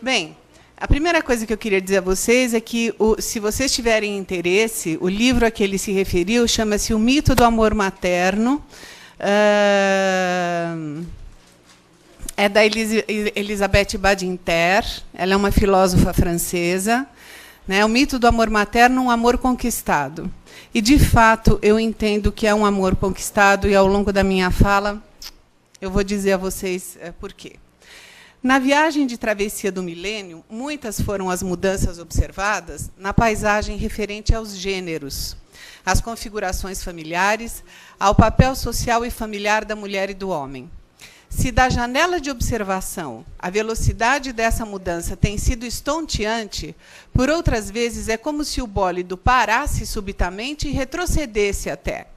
Bem, a primeira coisa que eu queria dizer a vocês é que, se vocês tiverem interesse, o livro a que ele se referiu chama-se O Mito do Amor Materno. É da Elisabeth Badinter, ela é uma filósofa francesa. Né? O mito do amor materno, um amor conquistado. E, de fato, eu entendo que é um amor conquistado, e, ao longo da minha fala, eu vou dizer a vocês por quê. Na viagem de travessia do milênio, muitas foram as mudanças observadas na paisagem referente aos gêneros, às configurações familiares, ao papel social e familiar da mulher e do homem. Se da janela de observação a velocidade dessa mudança tem sido estonteante, por outras vezes é como se o bólido parasse subitamente e retrocedesse até.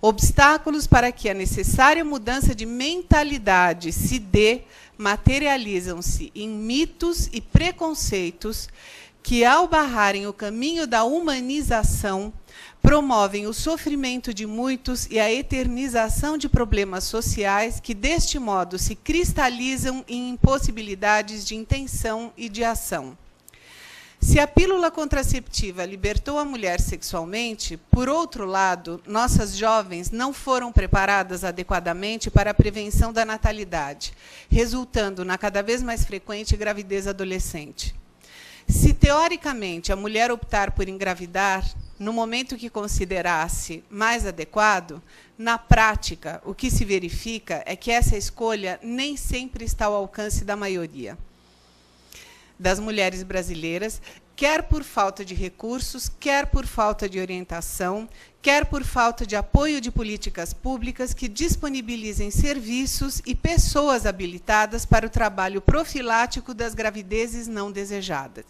Obstáculos para que a necessária mudança de mentalidade se dê materializam-se em mitos e preconceitos que, ao barrarem o caminho da humanização, promovem o sofrimento de muitos e a eternização de problemas sociais que, deste modo, se cristalizam em impossibilidades de intenção e de ação. Se a pílula contraceptiva libertou a mulher sexualmente, por outro lado, nossas jovens não foram preparadas adequadamente para a prevenção da natalidade, resultando na cada vez mais frequente gravidez adolescente. Se, teoricamente, a mulher optar por engravidar, no momento que considerasse mais adequado, na prática, o que se verifica é que essa escolha nem sempre está ao alcance da maioria das mulheres brasileiras, quer por falta de recursos, quer por falta de orientação, quer por falta de apoio de políticas públicas que disponibilizem serviços e pessoas habilitadas para o trabalho profilático das gravidezes não desejadas.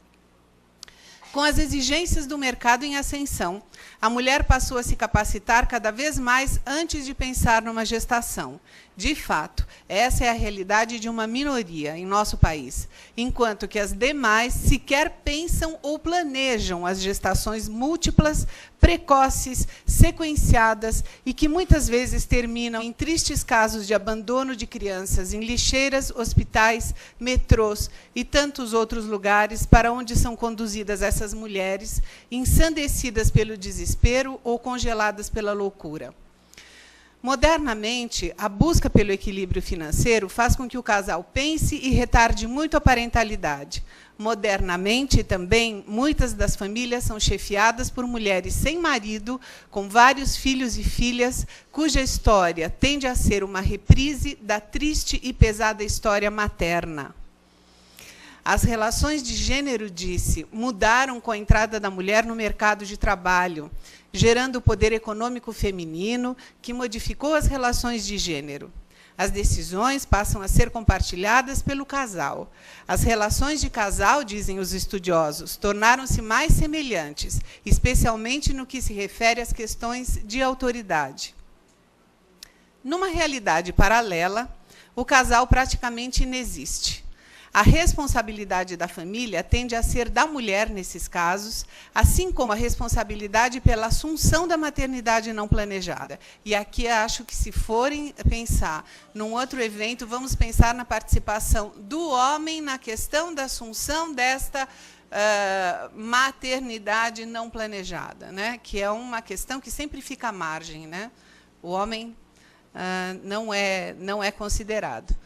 Com as exigências do mercado em ascensão, a mulher passou a se capacitar cada vez mais antes de pensar numa gestação. De fato, essa é a realidade de uma minoria em nosso país, enquanto que as demais sequer pensam ou planejam as gestações múltiplas, precoces, sequenciadas e que muitas vezes terminam em tristes casos de abandono de crianças em lixeiras, hospitais, metrôs e tantos outros lugares para onde são conduzidas essas mulheres, ensandecidas pelo desespero ou congeladas pela loucura. Modernamente, a busca pelo equilíbrio financeiro faz com que o casal pense e retarde muito a parentalidade. Modernamente, também, muitas das famílias são chefiadas por mulheres sem marido, com vários filhos e filhas, cuja história tende a ser uma reprise da triste e pesada história materna. As relações de gênero, disse, mudaram com a entrada da mulher no mercado de trabalho, gerando o poder econômico feminino, que modificou as relações de gênero. As decisões passam a ser compartilhadas pelo casal. As relações de casal, dizem os estudiosos, tornaram-se mais semelhantes, especialmente no que se refere às questões de autoridade. Numa realidade paralela, o casal praticamente inexiste. A responsabilidade da família tende a ser da mulher nesses casos, assim como a responsabilidade pela assunção da maternidade não planejada. E aqui acho que, se forem pensar num outro evento, vamos pensar na participação do homem na questão da assunção desta maternidade não planejada, né? Que é uma questão que sempre fica à margem, né? O homem não é considerado.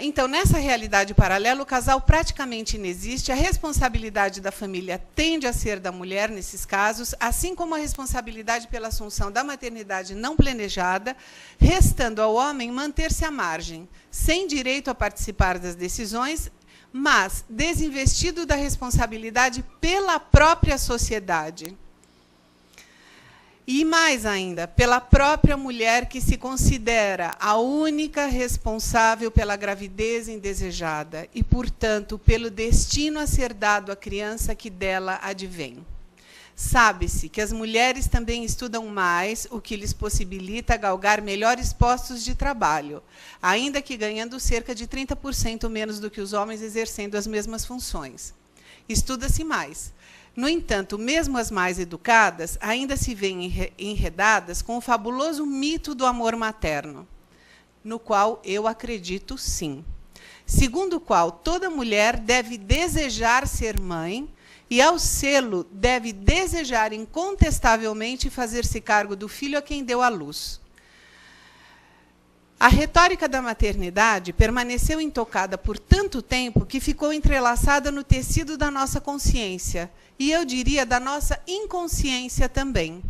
Então, nessa realidade paralela, o casal praticamente inexiste, a responsabilidade da família tende a ser da mulher nesses casos, assim como a responsabilidade pela assunção da maternidade não planejada, restando ao homem manter-se à margem, sem direito a participar das decisões, mas desinvestido da responsabilidade pela própria sociedade. E, mais ainda, pela própria mulher, que se considera a única responsável pela gravidez indesejada e, portanto, pelo destino a ser dado à criança que dela advém. Sabe-se que as mulheres também estudam mais, o que lhes possibilita galgar melhores postos de trabalho, ainda que ganhando cerca de 30% menos do que os homens exercendo as mesmas funções. Estuda-se mais. No entanto, mesmo as mais educadas ainda se veem enredadas com o fabuloso mito do amor materno, no qual eu acredito, sim. segundo o qual toda mulher deve desejar ser mãe e, ao sê-lo, deve desejar incontestavelmente fazer-se cargo do filho a quem deu à luz. A retórica da maternidade permaneceu intocada por tanto tempo que ficou entrelaçada no tecido da nossa consciência, e eu diria da nossa inconsciência também.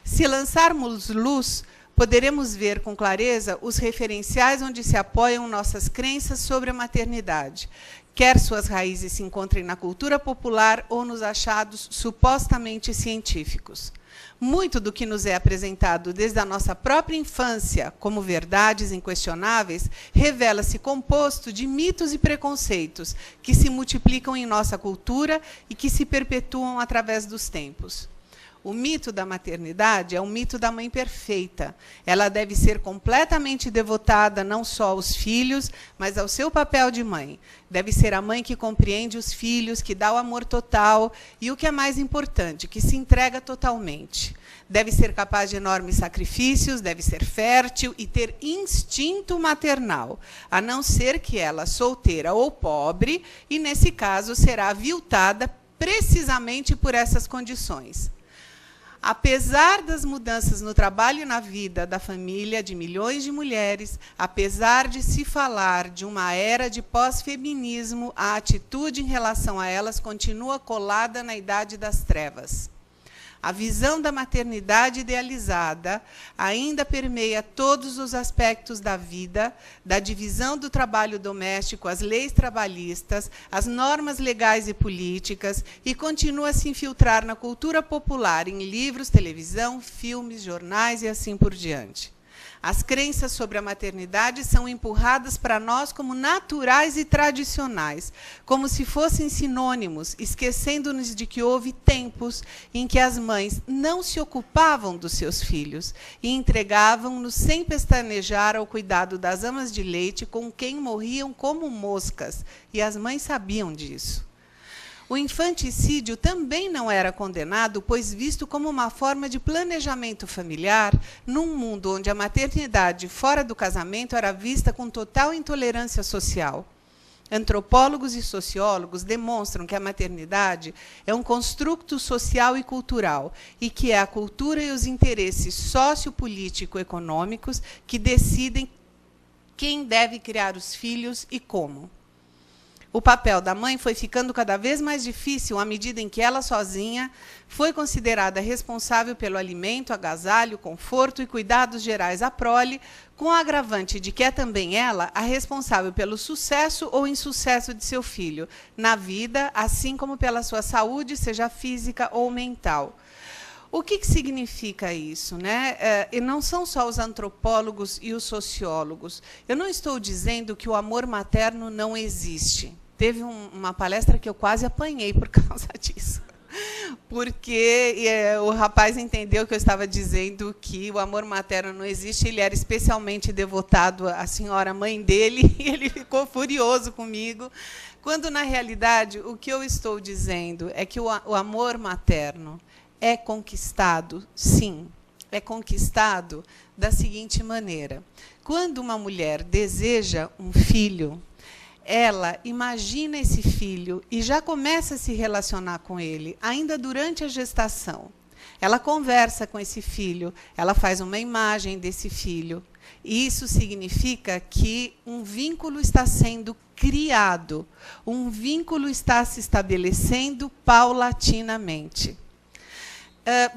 Se lançarmos luz, poderemos ver com clareza os referenciais onde se apoiam nossas crenças sobre a maternidade, quer suas raízes se encontrem na cultura popular ou nos achados supostamente científicos. Muito do que nos é apresentado desde a nossa própria infância como verdades inquestionáveis revela-se composto de mitos e preconceitos que se multiplicam em nossa cultura e que se perpetuam através dos tempos. O mito da maternidade é o mito da mãe perfeita. Ela deve ser completamente devotada não só aos filhos, mas ao seu papel de mãe. Deve ser a mãe que compreende os filhos, que dá o amor total e, o que é mais importante, que se entrega totalmente. Deve ser capaz de enormes sacrifícios, deve ser fértil e ter instinto maternal, a não ser que ela, solteira ou pobre, e, nesse caso, será aviltada precisamente por essas condições. Apesar das mudanças no trabalho e na vida da família de milhões de mulheres, apesar de se falar de uma era de pós-feminismo, a atitude em relação a elas continua colada na idade das trevas. A visão da maternidade idealizada ainda permeia todos os aspectos da vida, da divisão do trabalho doméstico, as leis trabalhistas, as normas legais e políticas, e continua a se infiltrar na cultura popular, em livros, televisão, filmes, jornais e assim por diante. As crenças sobre a maternidade são empurradas para nós como naturais e tradicionais, como se fossem sinônimos, esquecendo-nos de que houve tempos em que as mães não se ocupavam dos seus filhos e entregavam-nos sem pestanejar ao cuidado das amas de leite, com quem morriam como moscas, e as mães sabiam disso. O infanticídio também não era condenado, pois visto como uma forma de planejamento familiar, num mundo onde a maternidade fora do casamento era vista com total intolerância social. Antropólogos e sociólogos demonstram que a maternidade é um construto social e cultural, e que é a cultura e os interesses sociopolítico-econômicos que decidem quem deve criar os filhos e como. O papel da mãe foi ficando cada vez mais difícil à medida em que ela sozinha foi considerada responsável pelo alimento, agasalho, conforto e cuidados gerais à prole, com o agravante de que é também ela a responsável pelo sucesso ou insucesso de seu filho na vida, assim como pela sua saúde, seja física ou mental. O que significa isso, né? E não são só os antropólogos e os sociólogos. Eu não estou dizendo que o amor materno não existe. Teve uma palestra que eu quase apanhei por causa disso. Porque o rapaz entendeu que eu estava dizendo que o amor materno não existe, ele era especialmente devotado à senhora mãe dele, e ele ficou furioso comigo, quando, na realidade, o que eu estou dizendo é que o amor materno é conquistado, sim, é conquistado da seguinte maneira. Quando uma mulher deseja um filho, ela imagina esse filho e já começa a se relacionar com ele, ainda durante a gestação. Ela conversa com esse filho, ela faz uma imagem desse filho. E isso significa que um vínculo está sendo criado, um vínculo está se estabelecendo paulatinamente.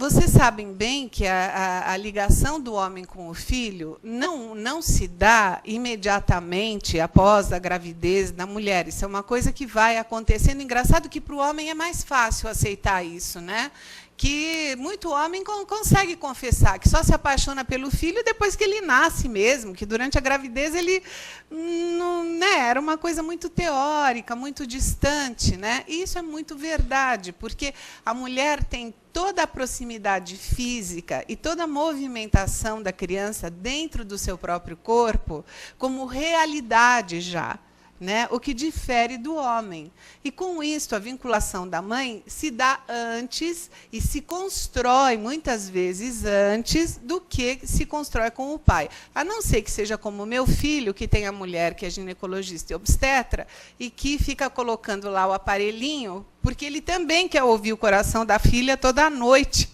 Vocês sabem bem que a ligação do homem com o filho não se dá imediatamente após a gravidez da mulher. Isso é uma coisa que vai acontecendo. Engraçado que para o homem é mais fácil aceitar isso, né? Que muito homem consegue confessar que só se apaixona pelo filho depois que ele nasce mesmo, que durante a gravidez ele não, né, era uma coisa muito teórica, muito distante, né? E isso é muito verdade, porque a mulher tem toda a proximidade física e toda a movimentação da criança dentro do seu próprio corpo como realidade já. né, o que difere do homem. E, com isso, a vinculação da mãe se dá antes e se constrói, muitas vezes, antes do que se constrói com o pai. A não ser que seja como o meu filho, que tem a mulher que é ginecologista e obstetra, e que fica colocando lá o aparelhinho, porque ele também quer ouvir o coração da filha toda noite.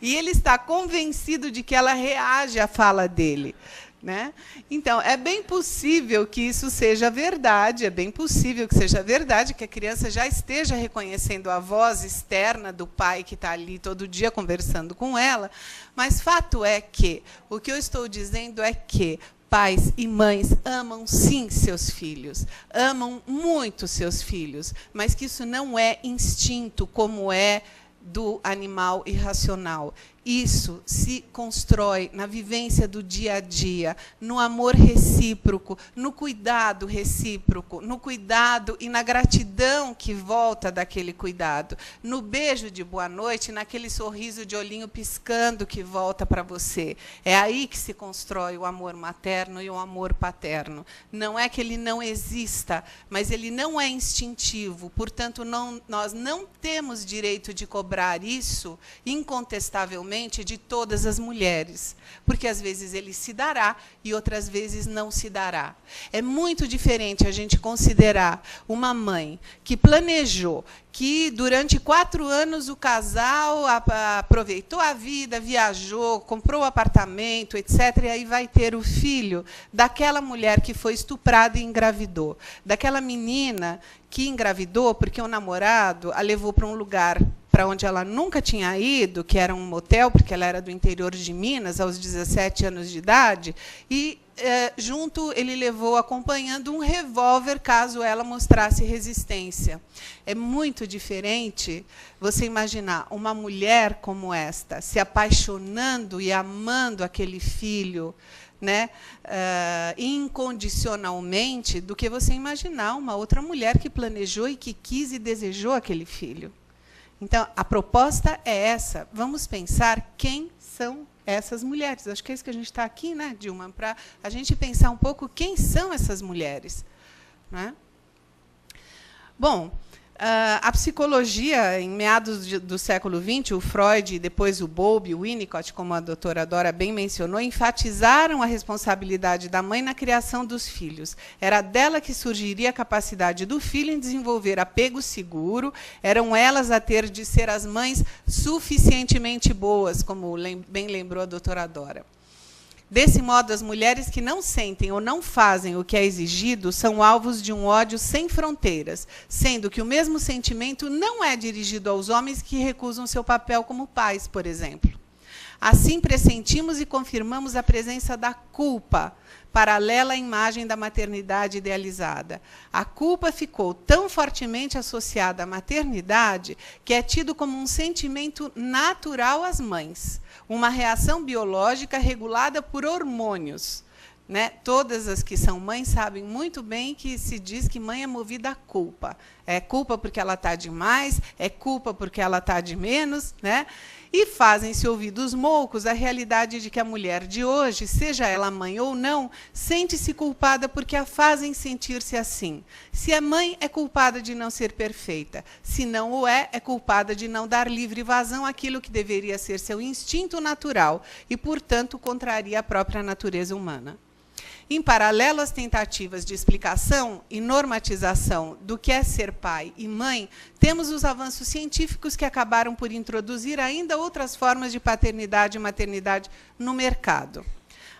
E ele está convencido de que ela reage à fala dele. Né? Então, é bem possível que isso seja verdade, é bem possível que seja verdade, que a criança já esteja reconhecendo a voz externa do pai que está ali todo dia conversando com ela, mas fato é que, o que eu estou dizendo é que pais e mães amam, sim, seus filhos, amam muito seus filhos, mas que isso não é instinto, como é do animal irracional. Isso se constrói na vivência do dia a dia, no amor recíproco, no cuidado recíproco, no cuidado e na gratidão que volta daquele cuidado, no beijo de boa noite, naquele sorriso de olhinho piscando que volta para você. É aí que se constrói o amor materno e o amor paterno. Não é que ele não exista, mas ele não é instintivo. Portanto, nós não temos direito de cobrar isso incontestavelmente de todas as mulheres, porque às vezes ele se dará e outras vezes não se dará. É muito diferente a gente considerar uma mãe que planejou que durante 4 anos o casal aproveitou a vida, viajou, comprou um apartamento, etc., e aí vai ter o filho daquela mulher que foi estuprada e engravidou, daquela menina que engravidou porque o namorado a levou para um lugar para onde ela nunca tinha ido, que era um motel, porque ela era do interior de Minas, aos 17 anos de idade, e junto ele levou acompanhando um revólver caso ela mostrasse resistência. É muito diferente você imaginar uma mulher como esta se apaixonando e amando aquele filho, né, incondicionalmente, do que você imaginar uma outra mulher que planejou e que quis e desejou aquele filho. Então, a proposta é essa. Vamos pensar quem são essas mulheres. Acho que é isso que a gente está aqui, né, Dilma, para a gente pensar um pouco quem são essas mulheres. Né? Bom, a psicologia, em meados do século XX, o Freud, depois o Bowlby, o Winnicott, como a doutora Dora bem mencionou, enfatizaram a responsabilidade da mãe na criação dos filhos. Era dela que surgiria a capacidade do filho em desenvolver apego seguro, eram elas a ter de ser as mães suficientemente boas, como bem lembrou a doutora Dora. Desse modo, as mulheres que não sentem ou não fazem o que é exigido são alvos de um ódio sem fronteiras, sendo que o mesmo sentimento não é dirigido aos homens que recusam seu papel como pais, por exemplo. Assim, pressentimos e confirmamos a presença da culpa, paralela à imagem da maternidade idealizada. A culpa ficou tão fortemente associada à maternidade que é tido como um sentimento natural às mães, uma reação biológica regulada por hormônios. Né? Todas as que são mães sabem muito bem que se diz que mãe é movida à culpa. É culpa porque ela está de mais, é culpa porque ela está de menos, né? E fazem-se ouvir dos moucos a realidade de que a mulher de hoje, seja ela mãe ou não, sente-se culpada porque a fazem sentir-se assim. Se é mãe, é culpada de não ser perfeita. Se não o é, é culpada de não dar livre vazão àquilo que deveria ser seu instinto natural e, portanto, contraria a própria natureza humana. Em paralelo às tentativas de explicação e normatização do que é ser pai e mãe, temos os avanços científicos que acabaram por introduzir ainda outras formas de paternidade e maternidade no mercado.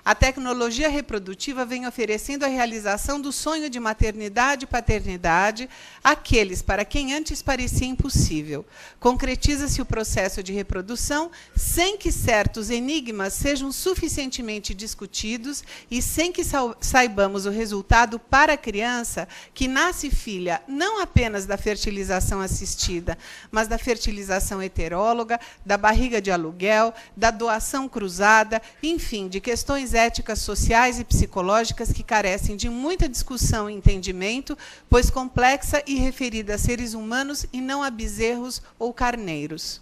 A tecnologia reprodutiva vem oferecendo a realização do sonho de maternidade e paternidade àqueles para quem antes parecia impossível. Concretiza-se o processo de reprodução sem que certos enigmas sejam suficientemente discutidos e sem que saibamos o resultado para a criança que nasce filha não apenas da fertilização assistida, mas da fertilização heteróloga, da barriga de aluguel, da doação cruzada, enfim, de questões éticas, sociais e psicológicas que carecem de muita discussão e entendimento, pois complexa e referida a seres humanos e não a bezerros ou carneiros.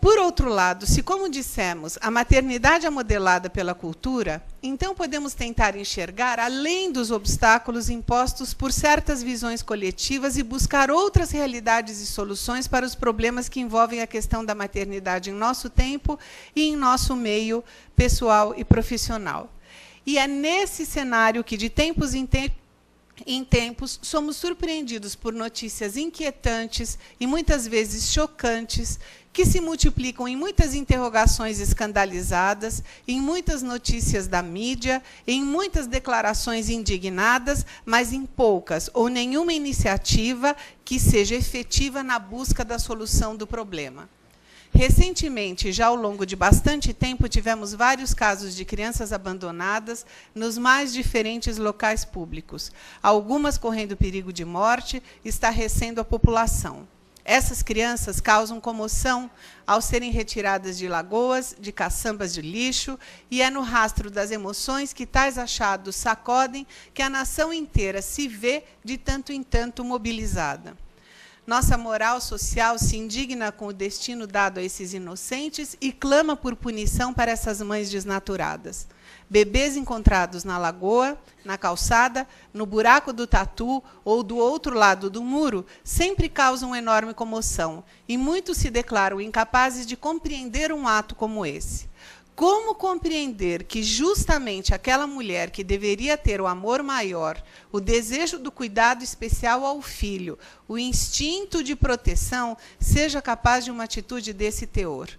Por outro lado, se, como dissemos, a maternidade é modelada pela cultura, então podemos tentar enxergar além dos obstáculos impostos por certas visões coletivas e buscar outras realidades e soluções para os problemas que envolvem a questão da maternidade em nosso tempo e em nosso meio pessoal e profissional. E é nesse cenário que, de tempos em tempos, somos surpreendidos por notícias inquietantes e muitas vezes chocantes, que se multiplicam em muitas interrogações escandalizadas, em muitas notícias da mídia, em muitas declarações indignadas, mas em poucas ou nenhuma iniciativa que seja efetiva na busca da solução do problema. Recentemente, já ao longo de bastante tempo, tivemos vários casos de crianças abandonadas nos mais diferentes locais públicos, algumas correndo perigo de morte, estarrecendo a população. Essas crianças causam comoção ao serem retiradas de lagoas, de caçambas de lixo, e é no rastro das emoções que tais achados sacodem que a nação inteira se vê, de tanto em tanto, mobilizada. Nossa moral social se indigna com o destino dado a esses inocentes e clama por punição para essas mães desnaturadas. Bebês encontrados na lagoa, na calçada, no buraco do tatu ou do outro lado do muro sempre causam enorme comoção, e muitos se declaram incapazes de compreender um ato como esse. Como compreender que justamente aquela mulher que deveria ter o amor maior, o desejo do cuidado especial ao filho, o instinto de proteção, seja capaz de uma atitude desse teor?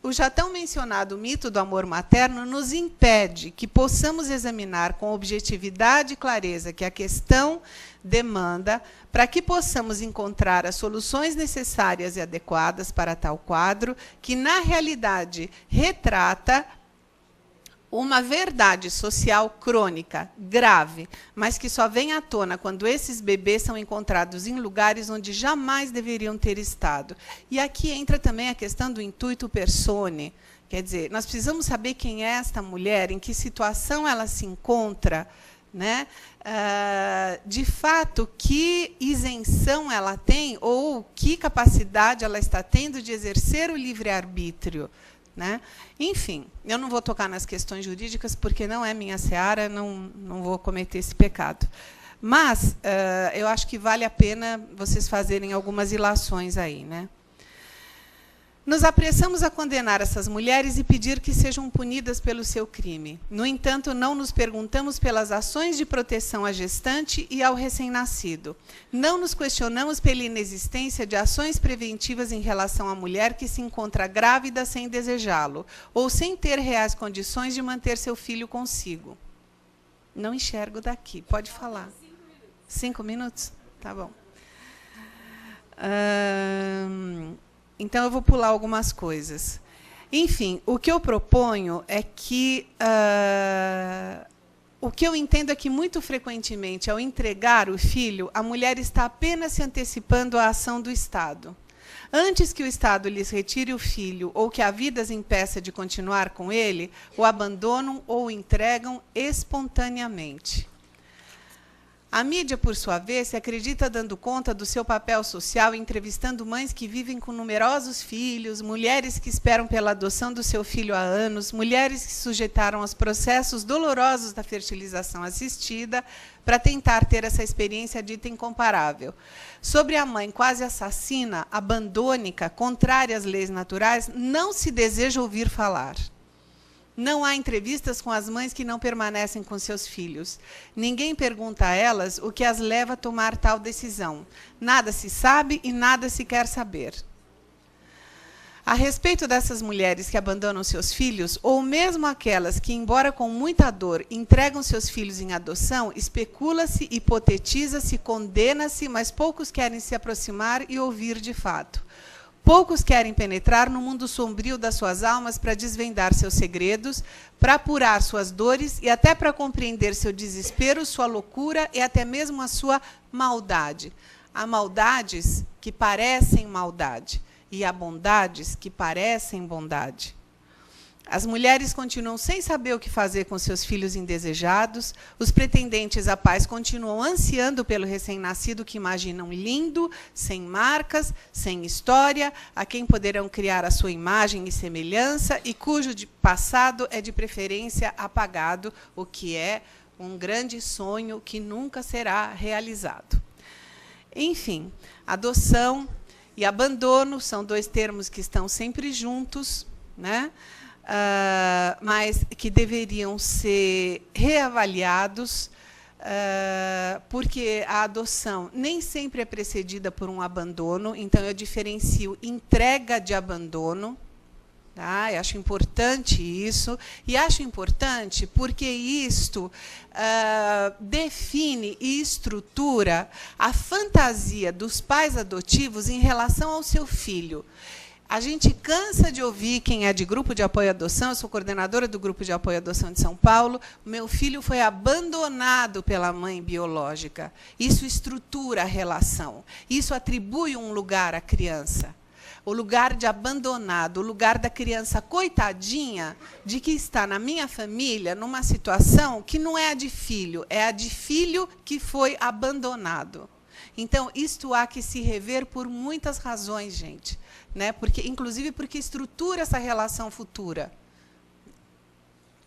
O já tão mencionado mito do amor materno nos impede que possamos examinar com objetividade e clareza que a questão demanda, para que possamos encontrar as soluções necessárias e adequadas para tal quadro, que, na realidade, retrata uma verdade social crônica, grave, mas que só vem à tona quando esses bebês são encontrados em lugares onde jamais deveriam ter estado. E aqui entra também a questão do intuito persone. Quer dizer, nós precisamos saber quem é esta mulher, em que situação ela se encontra, né? De fato, que isenção ela tem ou que capacidade ela está tendo de exercer o livre-arbítrio. Né? Enfim, eu não vou tocar nas questões jurídicas, porque não é minha seara, não vou cometer esse pecado. Mas eu acho que vale a pena vocês fazerem algumas ilações aí. Né? Nos apressamos a condenar essas mulheres e pedir que sejam punidas pelo seu crime. No entanto, não nos perguntamos pelas ações de proteção à gestante e ao recém-nascido. Não nos questionamos pela inexistência de ações preventivas em relação à mulher que se encontra grávida sem desejá-lo, ou sem ter reais condições de manter seu filho consigo. Não enxergo daqui. Pode falar. 5 minutos? Tá bom. Então, eu vou pular algumas coisas. Enfim, o que eu proponho é que... o que eu entendo é que, muito frequentemente, ao entregar o filho, a mulher está apenas se antecipando à ação do Estado. Antes que o Estado lhes retire o filho ou que a vida as impeça de continuar com ele, o abandonam ou o entregam espontaneamente. A mídia, por sua vez, se acredita dando conta do seu papel social, entrevistando mães que vivem com numerosos filhos, mulheres que esperam pela adoção do seu filho há anos, mulheres que se sujeitaram aos processos dolorosos da fertilização assistida para tentar ter essa experiência dita incomparável. Sobre a mãe quase assassina, abandônica, contrária às leis naturais, não se deseja ouvir falar. Não há entrevistas com as mães que não permanecem com seus filhos. Ninguém pergunta a elas o que as leva a tomar tal decisão. Nada se sabe e nada se quer saber. A respeito dessas mulheres que abandonam seus filhos, ou mesmo aquelas que, embora com muita dor, entregam seus filhos em adoção, especula-se, hipotetiza-se, condena-se, mas poucos querem se aproximar e ouvir de fato. Poucos querem penetrar no mundo sombrio das suas almas para desvendar seus segredos, para apurar suas dores e até para compreender seu desespero, sua loucura e até mesmo a sua maldade. Há maldades que parecem maldade e há bondades que parecem bondade. As mulheres continuam sem saber o que fazer com seus filhos indesejados, os pretendentes à paz continuam ansiando pelo recém-nascido que imaginam lindo, sem marcas, sem história, a quem poderão criar a sua imagem e semelhança e cujo passado é de preferência apagado, o que é um grande sonho que nunca será realizado. Enfim, adoção e abandono são dois termos que estão sempre juntos, né? Mas que deveriam ser reavaliados, porque a adoção nem sempre é precedida por um abandono, então eu diferencio entrega de abandono. Tá? Eu acho importante isso, e acho importante porque isto define e estrutura a fantasia dos pais adotivos em relação ao seu filho. A gente cansa de ouvir quem é de grupo de apoio à adoção, eu sou coordenadora do grupo de apoio à adoção de São Paulo, meu filho foi abandonado pela mãe biológica. Isso estrutura a relação, isso atribui um lugar à criança. O lugar de abandonado, o lugar da criança coitadinha, de que está na minha família, numa situação que não é a de filho, é a de filho que foi abandonado. Então, isto há que se rever por muitas razões, gente. Né? Inclusive porque estrutura essa relação futura.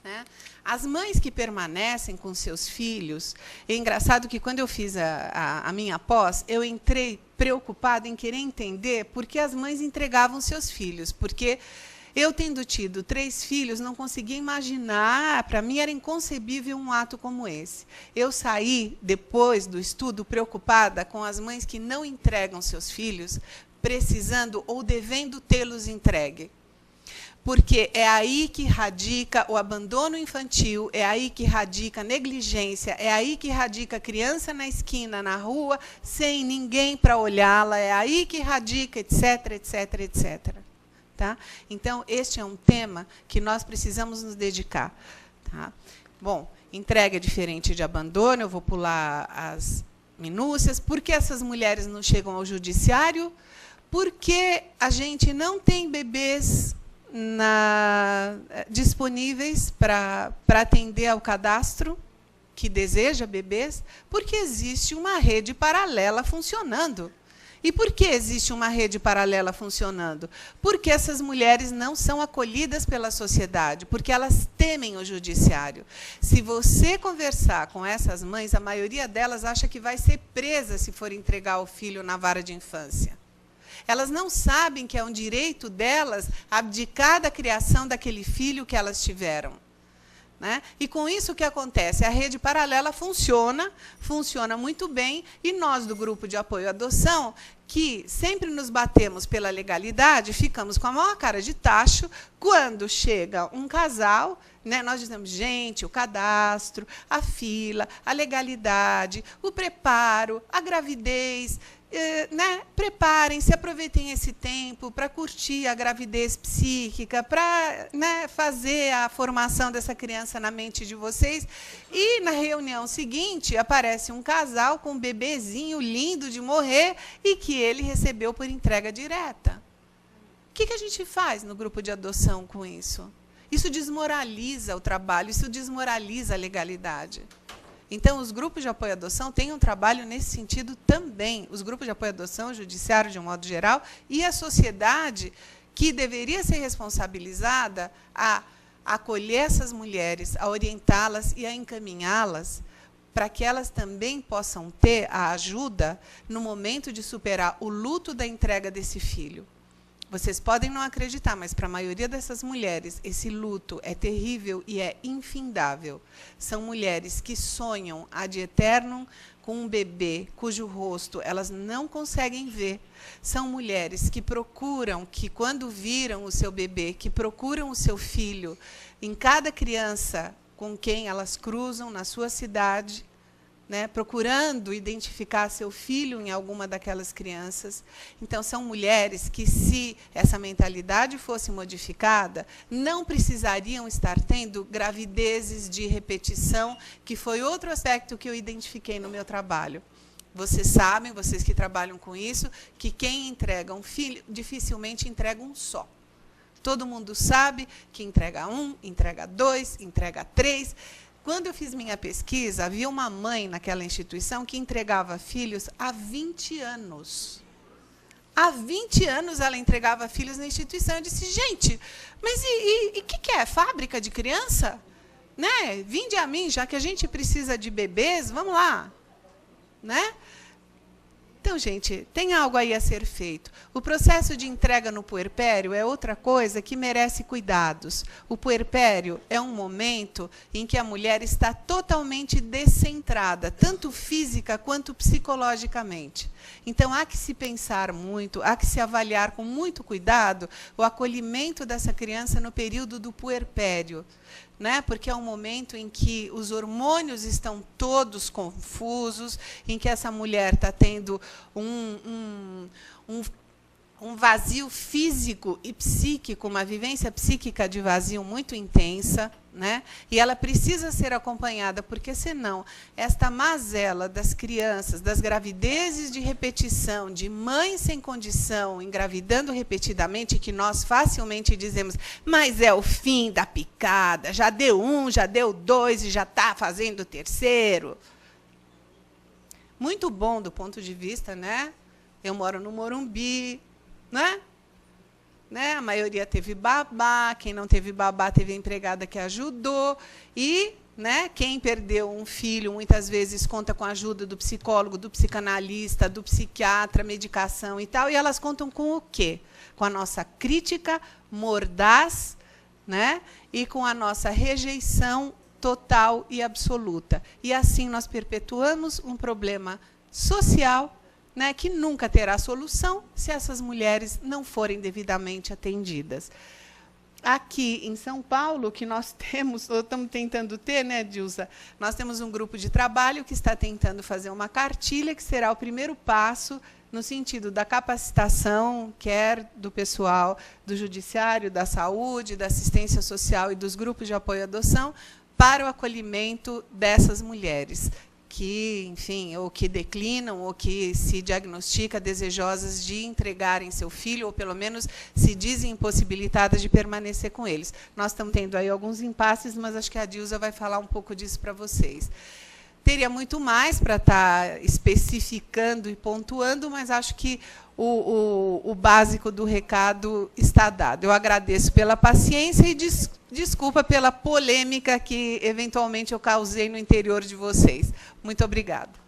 Né? As mães que permanecem com seus filhos, é engraçado que, quando eu fiz a minha pós, eu entrei preocupada em querer entender por que as mães entregavam seus filhos. Porque eu, tendo tido 3 filhos, não conseguia imaginar, para mim era inconcebível um ato como esse. Eu saí, depois do estudo, preocupada com as mães que não entregam seus filhos, precisando ou devendo tê-los entregue. Porque é aí que radica o abandono infantil, é aí que radica a negligência, é aí que radica a criança na esquina, na rua, sem ninguém para olhá-la, é aí que radica, etc, etc, etc. Tá? Então, este é um tema que nós precisamos nos dedicar. Tá? Bom, entrega é diferente de abandono, eu vou pular as minúcias. Por que essas mulheres não chegam ao judiciário? Porque a gente não tem bebês disponíveis para atender ao cadastro que deseja bebês, porque existe uma rede paralela funcionando. E por que existe uma rede paralela funcionando? Porque essas mulheres não são acolhidas pela sociedade, porque elas temem o judiciário. Se você conversar com essas mães, a maioria delas acha que vai ser presa se for entregar o filho na vara de infância. Elas não sabem que é um direito delas abdicar da criação daquele filho que elas tiveram. Né? E, com isso, o que acontece? A rede paralela funciona muito bem, e nós, do Grupo de Apoio à Adoção, que sempre nos batemos pela legalidade, ficamos com a maior cara de tacho quando chega um casal. Né, nós dizemos, gente, o cadastro, a fila, a legalidade, o preparo, a gravidez. Né, preparem-se, aproveitem esse tempo para curtir a gravidez psíquica, para, né, fazer a formação dessa criança na mente de vocês. E, na reunião seguinte, aparece um casal com um bebezinho lindo de morrer e que ele recebeu por entrega direta. O que a gente faz no grupo de adoção com isso? Isso desmoraliza o trabalho, isso desmoraliza a legalidade. Então, os grupos de apoio à adoção têm um trabalho nesse sentido também. Os grupos de apoio à adoção, o judiciário de um modo geral, e a sociedade, que deveria ser responsabilizada a acolher essas mulheres, a orientá-las e a encaminhá-las para que elas também possam ter a ajuda no momento de superar o luto da entrega desse filho. Vocês podem não acreditar, mas, para a maioria dessas mulheres, esse luto é terrível e é infindável. São mulheres que sonham ad eternum com um bebê cujo rosto elas não conseguem ver. São mulheres que procuram, que, quando viram o seu bebê, que procuram o seu filho em cada criança com quem elas cruzam na sua cidade, né, procurando identificar seu filho em alguma daquelas crianças. Então, são mulheres que, se essa mentalidade fosse modificada, não precisariam estar tendo gravidezes de repetição, que foi outro aspecto que eu identifiquei no meu trabalho. Vocês sabem, vocês que trabalham com isso, que quem entrega um filho dificilmente entrega um só. Todo mundo sabe que entrega 1, entrega 2, entrega 3. Quando eu fiz minha pesquisa, havia uma mãe naquela instituição que entregava filhos há 20 anos. Há 20 anos ela entregava filhos na instituição. Eu disse, gente, mas e o que é? Fábrica de criança? Né? Vinde a mim, já que a gente precisa de bebês, vamos lá. Né? Então, gente, tem algo aí a ser feito. O processo de entrega no puerpério é outra coisa que merece cuidados. O puerpério é um momento em que a mulher está totalmente descentrada, tanto física quanto psicologicamente. Então, há que se pensar muito, há que se avaliar com muito cuidado o acolhimento dessa criança no período do puerpério. Né? Porque é um momento em que os hormônios estão todos confusos, em que essa mulher está tendo um vazio físico e psíquico, uma vivência psíquica de vazio muito intensa, né? E ela precisa ser acompanhada, porque, senão, esta mazela das crianças, das gravidezes de repetição, de mães sem condição, engravidando repetidamente, que nós facilmente dizemos, mas é o fim da picada, já deu 1, já deu 2 e já está fazendo o terceiro. Muito bom do ponto de vista, né? Eu moro no Morumbi, né? A maioria teve babá, quem não teve babá teve a empregada que ajudou. E, né, quem perdeu um filho, muitas vezes, conta com a ajuda do psicólogo, do psicanalista, do psiquiatra, medicação e tal. E elas contam com o quê? Com a nossa crítica mordaz, né, e com a nossa rejeição total e absoluta. E, assim, nós perpetuamos um problema social, né, que nunca terá solução se essas mulheres não forem devidamente atendidas. Aqui em São Paulo, que nós temos, ou estamos tentando ter, né, Dilsa? Nós temos um grupo de trabalho que está tentando fazer uma cartilha, que será o primeiro passo no sentido da capacitação, quer do pessoal do judiciário, da saúde, da assistência social e dos grupos de apoio à adoção, para o acolhimento dessas mulheres, que, enfim, ou que declinam, ou que se diagnostica desejosas de entregarem seu filho, ou, pelo menos, se dizem impossibilitadas de permanecer com eles. Nós estamos tendo aí alguns impasses, mas acho que a Dilsa vai falar um pouco disso para vocês. Teria muito mais para estar especificando e pontuando, mas acho que o básico do recado está dado. Eu agradeço pela paciência e desculpa pela polêmica que, eventualmente, eu causei no interior de vocês. Muito obrigada.